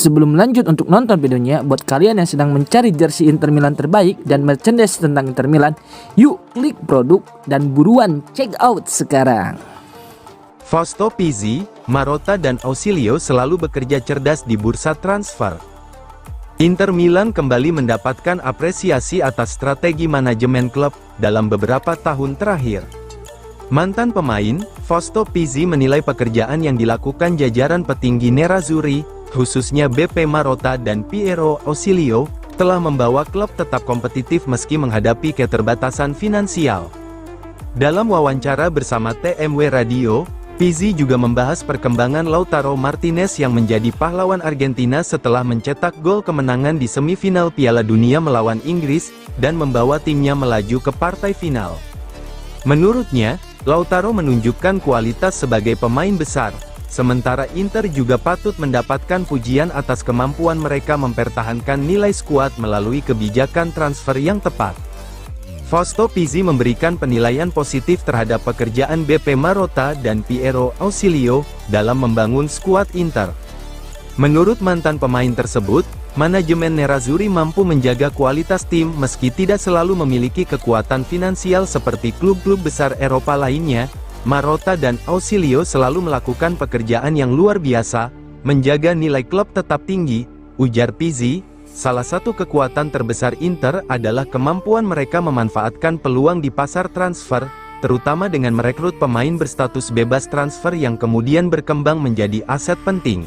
Sebelum lanjut untuk nonton videonya, buat kalian yang sedang mencari jersey Inter Milan terbaik dan merchandise tentang Inter Milan, yuk klik produk dan buruan check out sekarang. Fausto Pizzi, Marotta dan Ausilio selalu bekerja cerdas di bursa transfer. Inter Milan kembali mendapatkan apresiasi atas strategi manajemen klub dalam beberapa tahun terakhir. Mantan pemain, Fausto Pizzi menilai pekerjaan yang dilakukan jajaran petinggi Nerazzurri, khususnya BP Marotta dan Piero Ausilio, telah membawa klub tetap kompetitif meski menghadapi keterbatasan finansial. Dalam wawancara bersama TMW Radio, Pizzi juga membahas perkembangan Lautaro Martinez yang menjadi pahlawan Argentina setelah mencetak gol kemenangan di semifinal Piala Dunia melawan Inggris, dan membawa timnya melaju ke partai final. Menurutnya, Lautaro menunjukkan kualitas sebagai pemain besar, sementara Inter juga patut mendapatkan pujian atas kemampuan mereka mempertahankan nilai skuad melalui kebijakan transfer yang tepat. Fausto Pizzi memberikan penilaian positif terhadap pekerjaan BP Marotta dan Piero Ausilio dalam membangun skuad Inter. Menurut mantan pemain tersebut, manajemen Nerazzurri mampu menjaga kualitas tim meski tidak selalu memiliki kekuatan finansial seperti klub-klub besar Eropa lainnya. Marotta dan Ausilio selalu melakukan pekerjaan yang luar biasa, menjaga nilai klub tetap tinggi, ujar Pizzi. Salah satu kekuatan terbesar Inter adalah kemampuan mereka memanfaatkan peluang di pasar transfer, terutama dengan merekrut pemain berstatus bebas transfer yang kemudian berkembang menjadi aset penting.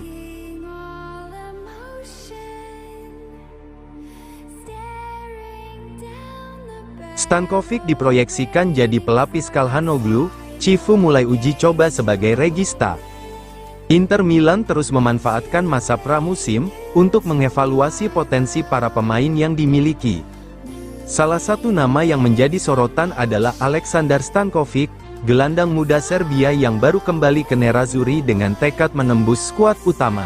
Stankovic diproyeksikan jadi pelapis Calhanoglu. Cifu mulai uji coba sebagai regista. Inter Milan terus memanfaatkan masa pramusim untuk mengevaluasi potensi para pemain yang dimiliki. Salah satu nama yang menjadi sorotan adalah Aleksandar Stankovic, gelandang muda Serbia yang baru kembali ke Nerazzurri dengan tekad menembus skuad utama.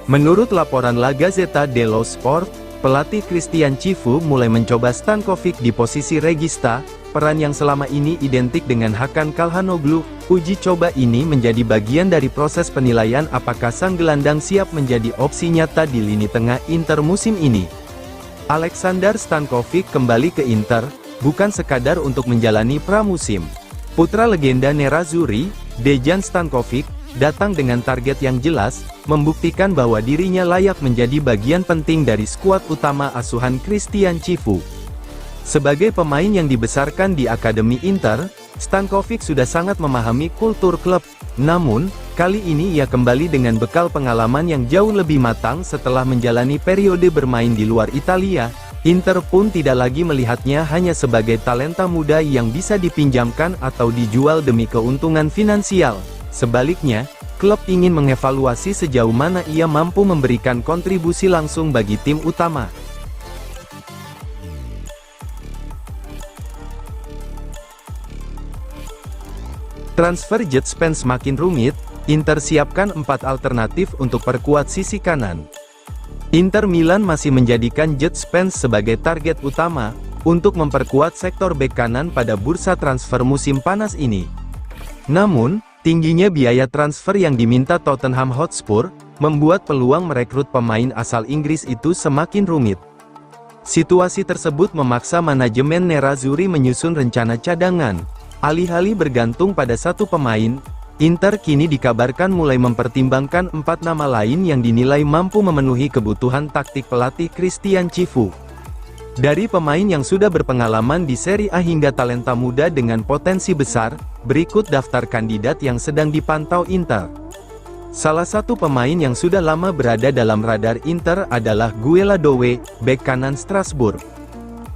Menurut laporan La Gazzetta dello Sport, pelatih Christian Cifu mulai mencoba Stankovic di posisi regista, peran yang selama ini identik dengan Hakan Calhanoglu. Uji coba ini menjadi bagian dari proses penilaian apakah sang gelandang siap menjadi opsi nyata di lini tengah Inter musim ini. Aleksandar Stankovic kembali ke Inter, bukan sekadar untuk menjalani pramusim. Putra legenda Nerazzurri, Dejan Stankovic, datang dengan target yang jelas, membuktikan bahwa dirinya layak menjadi bagian penting dari skuad utama asuhan Christian Cifu. Sebagai pemain yang dibesarkan di Akademi Inter, Stankovic sudah sangat memahami kultur klub. Namun, kali ini ia kembali dengan bekal pengalaman yang jauh lebih matang setelah menjalani periode bermain di luar Italia. Inter pun tidak lagi melihatnya hanya sebagai talenta muda yang bisa dipinjamkan atau dijual demi keuntungan finansial. Sebaliknya, klub ingin mengevaluasi sejauh mana ia mampu memberikan kontribusi langsung bagi tim utama. Transfer jet Spence makin rumit, Inter siapkan 4 alternatif untuk perkuat sisi kanan. Inter Milan masih menjadikan jet Spence sebagai target utama, untuk memperkuat sektor bek kanan pada bursa transfer musim panas ini. Namun, tingginya biaya transfer yang diminta Tottenham Hotspur, membuat peluang merekrut pemain asal Inggris itu semakin rumit. Situasi tersebut memaksa manajemen Nerazzurri menyusun rencana cadangan. Alih-alih bergantung pada satu pemain, Inter kini dikabarkan mulai mempertimbangkan 4 nama lain yang dinilai mampu memenuhi kebutuhan taktik pelatih Christian Cifu. Dari pemain yang sudah berpengalaman di Serie A hingga talenta muda dengan potensi besar, berikut daftar kandidat yang sedang dipantau Inter. Salah satu pemain yang sudah lama berada dalam radar Inter adalah Guelladowe, bek kanan Strasbourg.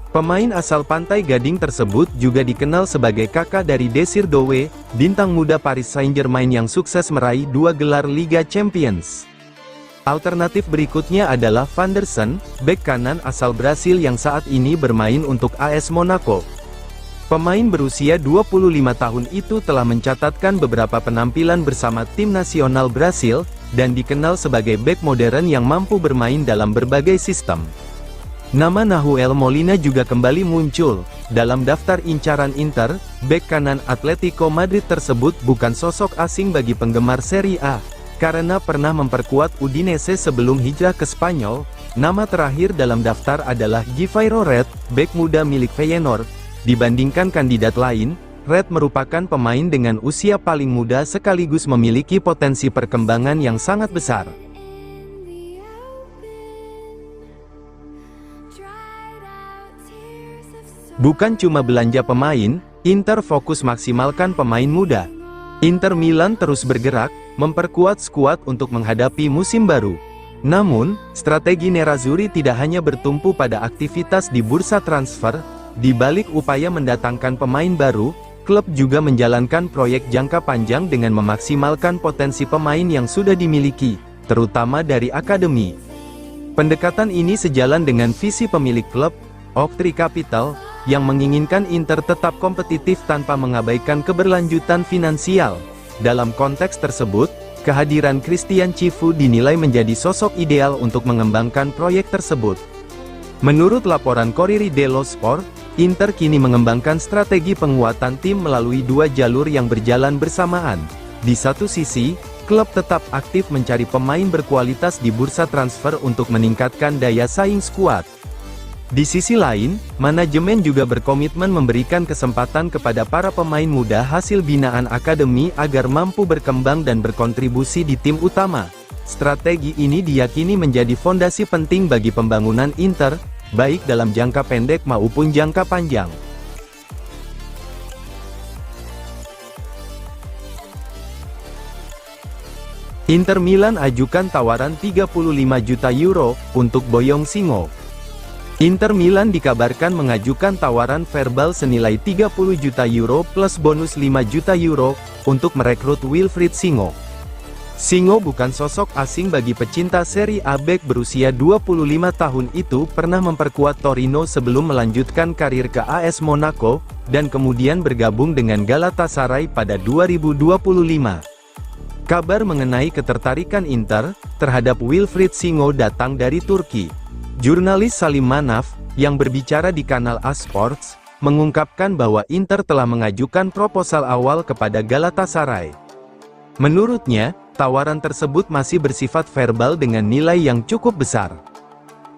Pemain asal Pantai Gading tersebut juga dikenal sebagai kakak dari Desir Doué, bintang muda Paris Saint-Germain yang sukses meraih 2 gelar Liga Champions. Alternatif berikutnya adalah Van der Sar, bek kanan asal Brasil yang saat ini bermain untuk AS Monaco. Pemain berusia 25 tahun itu telah mencatatkan beberapa penampilan bersama tim nasional Brasil, dan dikenal sebagai bek modern yang mampu bermain dalam berbagai sistem. Nama Nahuel Molina juga kembali muncul dalam daftar incaran Inter. Bek kanan Atletico Madrid tersebut bukan sosok asing bagi penggemar Serie A. karena pernah memperkuat Udinese sebelum hijrah ke Spanyol. Nama terakhir dalam daftar adalah Gvairo Red, bek muda milik Feyenoord. Dibandingkan kandidat lain, Red merupakan pemain dengan usia paling muda sekaligus memiliki potensi perkembangan yang sangat besar. Bukan cuma belanja pemain, Inter fokus maksimalkan pemain muda. Inter Milan terus bergerak, memperkuat skuad untuk menghadapi musim baru. Namun, strategi Nerazzurri tidak hanya bertumpu pada aktivitas di bursa transfer. Di balik upaya mendatangkan pemain baru, klub juga menjalankan proyek jangka panjang dengan memaksimalkan potensi pemain yang sudah dimiliki, terutama dari akademi. Pendekatan ini sejalan dengan visi pemilik klub, Oaktree Capital, yang menginginkan Inter tetap kompetitif tanpa mengabaikan keberlanjutan finansial. Dalam konteks tersebut, kehadiran Christian Cifu dinilai menjadi sosok ideal untuk mengembangkan proyek tersebut. Menurut laporan Corriere dello Sport, Inter kini mengembangkan strategi penguatan tim melalui dua jalur yang berjalan bersamaan. Di satu sisi, klub tetap aktif mencari pemain berkualitas di bursa transfer untuk meningkatkan daya saing skuad. Di sisi lain, manajemen juga berkomitmen memberikan kesempatan kepada para pemain muda hasil binaan akademi agar mampu berkembang dan berkontribusi di tim utama. Strategi ini diyakini menjadi fondasi penting bagi pembangunan Inter, baik dalam jangka pendek maupun jangka panjang. Inter Milan ajukan tawaran 35 juta euro untuk Boyong Singo. Inter Milan dikabarkan mengajukan tawaran verbal senilai 30 juta euro plus bonus 5 juta euro untuk merekrut Wilfried Singo. Singo bukan sosok asing bagi pecinta Serie A. Bek berusia 25 tahun itu pernah memperkuat Torino sebelum melanjutkan karir ke AS Monaco, dan kemudian bergabung dengan Galatasaray pada 2025. Kabar mengenai ketertarikan Inter terhadap Wilfried Singo datang dari Turki. Jurnalis Salim Manaf, yang berbicara di kanal A-Sports, mengungkapkan bahwa Inter telah mengajukan proposal awal kepada Galatasaray. Menurutnya, tawaran tersebut masih bersifat verbal dengan nilai yang cukup besar.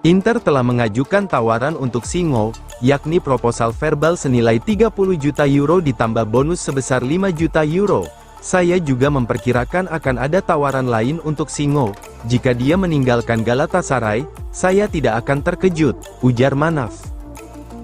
Inter telah mengajukan tawaran untuk Singo, yakni proposal verbal senilai 30 juta euro ditambah bonus sebesar 5 juta euro. Saya juga memperkirakan akan ada tawaran lain untuk Singo. Jika dia meninggalkan Galatasaray, saya tidak akan terkejut, ujar Manaf.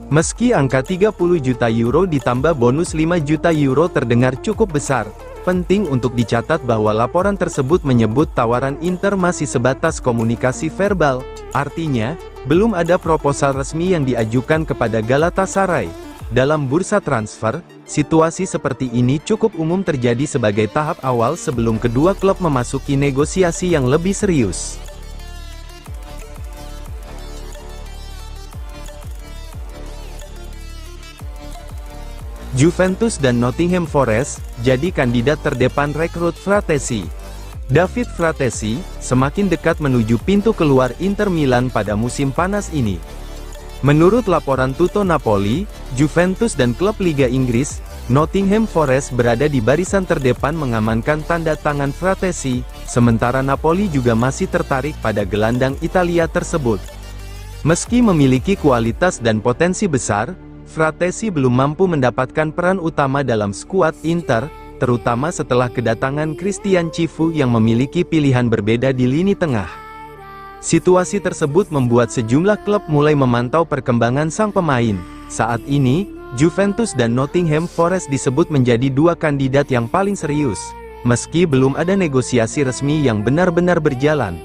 Meski angka 30 juta euro ditambah bonus 5 juta euro terdengar cukup besar, penting untuk dicatat bahwa laporan tersebut menyebut tawaran Inter masih sebatas komunikasi verbal, artinya, belum ada proposal resmi yang diajukan kepada Galatasaray. Dalam bursa transfer, situasi seperti ini cukup umum terjadi sebagai tahap awal sebelum kedua klub memasuki negosiasi yang lebih serius. Juventus dan Nottingham Forest jadi kandidat terdepan rekrut Fratesi. David Fratesi semakin dekat menuju pintu keluar Inter Milan pada musim panas ini. Menurut laporan Tutto Napoli, Juventus dan klub Liga Inggris, Nottingham Forest berada di barisan terdepan mengamankan tanda tangan Fratesi, sementara Napoli juga masih tertarik pada gelandang Italia tersebut. Meski memiliki kualitas dan potensi besar, Fratesi belum mampu mendapatkan peran utama dalam skuad Inter, terutama setelah kedatangan Christian Cifu yang memiliki pilihan berbeda di lini tengah. Situasi tersebut membuat sejumlah klub mulai memantau perkembangan sang pemain. Saat ini, Juventus dan Nottingham Forest disebut menjadi dua kandidat yang paling serius, meski belum ada negosiasi resmi yang benar-benar berjalan.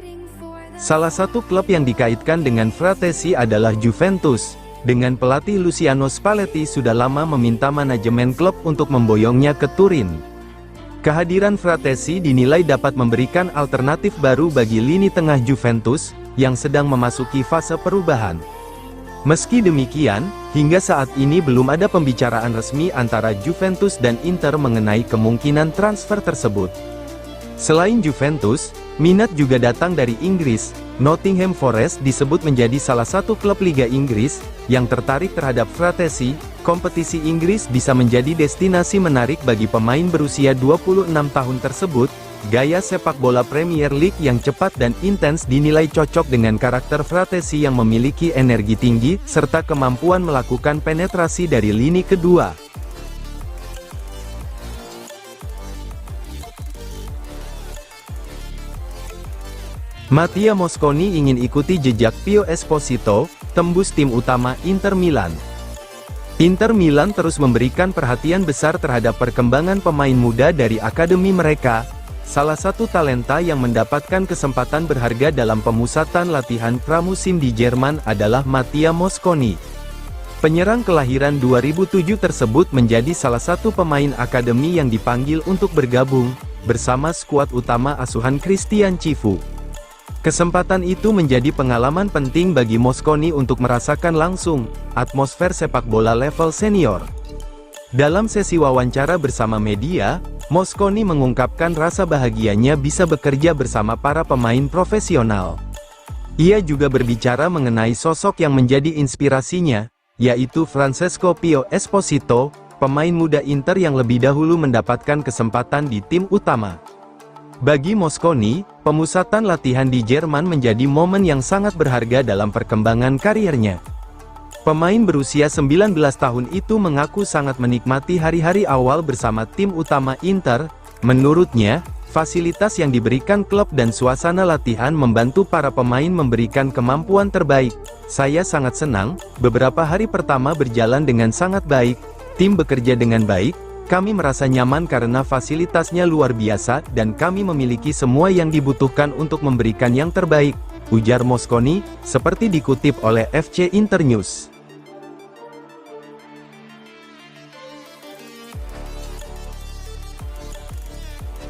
Salah satu klub yang dikaitkan dengan Fratesi adalah Juventus. Dengan pelatih Luciano Spalletti sudah lama meminta manajemen klub untuk memboyongnya ke Turin. Kehadiran Fratesi dinilai dapat memberikan alternatif baru bagi lini tengah Juventus, yang sedang memasuki fase perubahan. Meski demikian, hingga saat ini belum ada pembicaraan resmi antara Juventus dan Inter mengenai kemungkinan transfer tersebut. Selain Juventus, minat juga datang dari Inggris. Nottingham Forest disebut menjadi salah satu klub Liga Inggris yang tertarik terhadap Fratesi. Kompetisi Inggris bisa menjadi destinasi menarik bagi pemain berusia 26 tahun tersebut, Gaya sepak bola Premier League yang cepat dan intens dinilai cocok dengan karakter Fratesi yang memiliki energi tinggi, serta kemampuan melakukan penetrasi dari lini kedua. Mattia Mosconi ingin ikuti jejak Pio Esposito, tembus tim utama Inter Milan. Inter Milan terus memberikan perhatian besar terhadap perkembangan pemain muda dari akademi mereka. Salah satu talenta yang mendapatkan kesempatan berharga dalam pemusatan latihan pramusim di Jerman adalah Mattia Mosconi. Penyerang kelahiran 2007 tersebut menjadi salah satu pemain akademi yang dipanggil untuk bergabung bersama skuad utama asuhan Christian Cifu. Kesempatan itu menjadi pengalaman penting bagi Mosconi untuk merasakan langsung atmosfer sepak bola level senior. Dalam sesi wawancara bersama media, Mosconi mengungkapkan rasa bahagianya bisa bekerja bersama para pemain profesional. Ia juga berbicara mengenai sosok yang menjadi inspirasinya, yaitu Francesco Pio Esposito, pemain muda Inter yang lebih dahulu mendapatkan kesempatan di tim utama. Bagi Mosconi, pemusatan latihan di Jerman menjadi momen yang sangat berharga dalam perkembangan karirnya. Pemain berusia 19 tahun itu mengaku sangat menikmati hari-hari awal bersama tim utama Inter. Menurutnya, fasilitas yang diberikan klub dan suasana latihan membantu para pemain memberikan kemampuan terbaik. Saya sangat senang, beberapa hari pertama berjalan dengan sangat baik, tim bekerja dengan baik. Kami merasa nyaman karena fasilitasnya luar biasa dan kami memiliki semua yang dibutuhkan untuk memberikan yang terbaik, ujar Mosconi, seperti dikutip oleh FC Internews.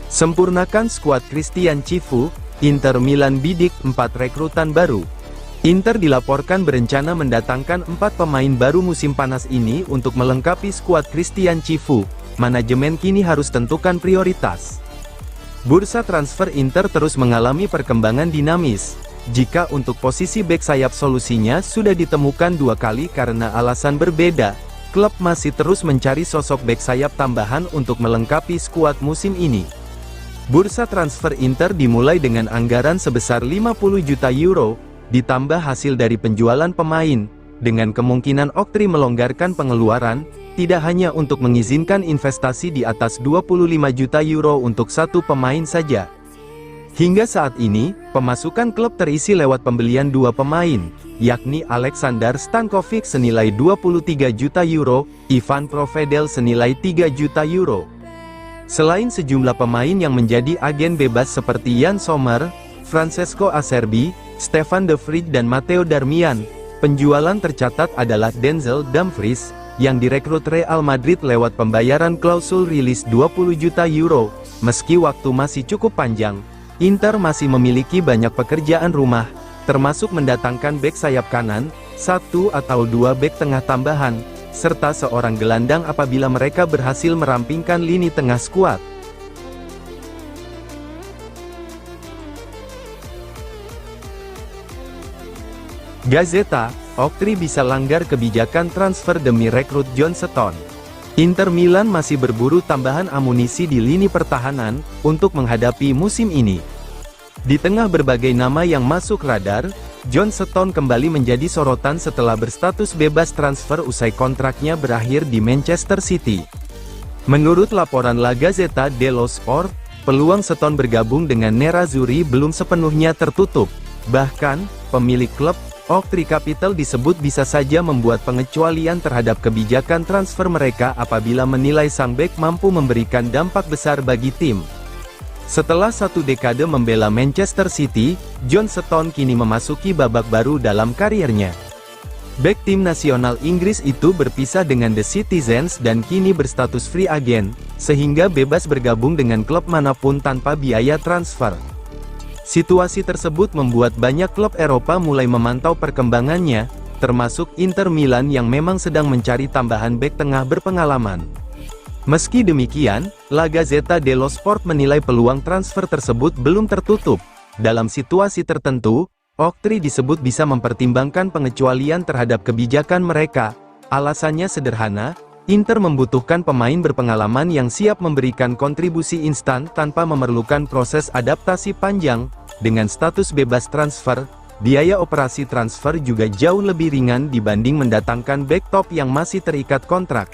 Sempurnakan skuad Christian Cifu, Inter Milan bidik 4 rekrutan baru. Inter dilaporkan berencana mendatangkan 4 pemain baru musim panas ini untuk melengkapi skuad Christian Cifu. Manajemen kini harus tentukan prioritas. Bursa transfer Inter terus mengalami perkembangan dinamis. Jika untuk posisi bek sayap solusinya sudah ditemukan 2 kali karena alasan berbeda, klub masih terus mencari sosok bek sayap tambahan untuk melengkapi skuad musim ini. Bursa transfer Inter dimulai dengan anggaran sebesar 50 juta euro, ditambah hasil dari penjualan pemain, dengan kemungkinan Oktri melonggarkan pengeluaran, tidak hanya untuk mengizinkan investasi di atas 25 juta euro untuk satu pemain saja. Hingga saat ini, pemasukan klub terisi lewat pembelian 2 pemain, yakni Alexander Stankovic senilai 23 juta euro, Ivan Provedel senilai 3 juta euro. Selain sejumlah pemain yang menjadi agen bebas seperti Jan Sommer, Francesco Acerbi, Stefan de Vrij dan Matteo Darmian, penjualan tercatat adalah Denzel Dumfries, yang direkrut Real Madrid lewat pembayaran klausul rilis 20 juta euro. Meski waktu masih cukup panjang, Inter masih memiliki banyak pekerjaan rumah, termasuk mendatangkan bek sayap kanan, 1 atau 2 bek tengah tambahan, serta seorang gelandang apabila mereka berhasil merampingkan lini tengah skuad. Gazeta, Oktri bisa langgar kebijakan transfer demi rekrut John Stones. Inter Milan masih berburu tambahan amunisi di lini pertahanan, untuk menghadapi musim ini. Di tengah berbagai nama yang masuk radar, John Stones kembali menjadi sorotan setelah berstatus bebas transfer usai kontraknya berakhir di Manchester City. Menurut laporan La Gazzetta dello Sport, peluang Stones bergabung dengan Nerazzurri belum sepenuhnya tertutup. Bahkan, pemilik klub, Oktri Capital disebut bisa saja membuat pengecualian terhadap kebijakan transfer mereka apabila menilai sang bek mampu memberikan dampak besar bagi tim. Setelah 1 dekade membela Manchester City, John Stones kini memasuki babak baru dalam karirnya. Bek tim nasional Inggris itu berpisah dengan The Citizens dan kini berstatus free agent, sehingga bebas bergabung dengan klub manapun tanpa biaya transfer. Situasi tersebut membuat banyak klub Eropa mulai memantau perkembangannya, termasuk Inter Milan yang memang sedang mencari tambahan bek tengah berpengalaman. Meski demikian, La Gazzetta dello Sport menilai peluang transfer tersebut belum tertutup. Dalam situasi tertentu, Oktri disebut bisa mempertimbangkan pengecualian terhadap kebijakan mereka. Alasannya sederhana, Inter membutuhkan pemain berpengalaman yang siap memberikan kontribusi instan tanpa memerlukan proses adaptasi panjang. Dengan status bebas transfer, biaya operasi transfer juga jauh lebih ringan dibanding mendatangkan back top yang masih terikat kontrak.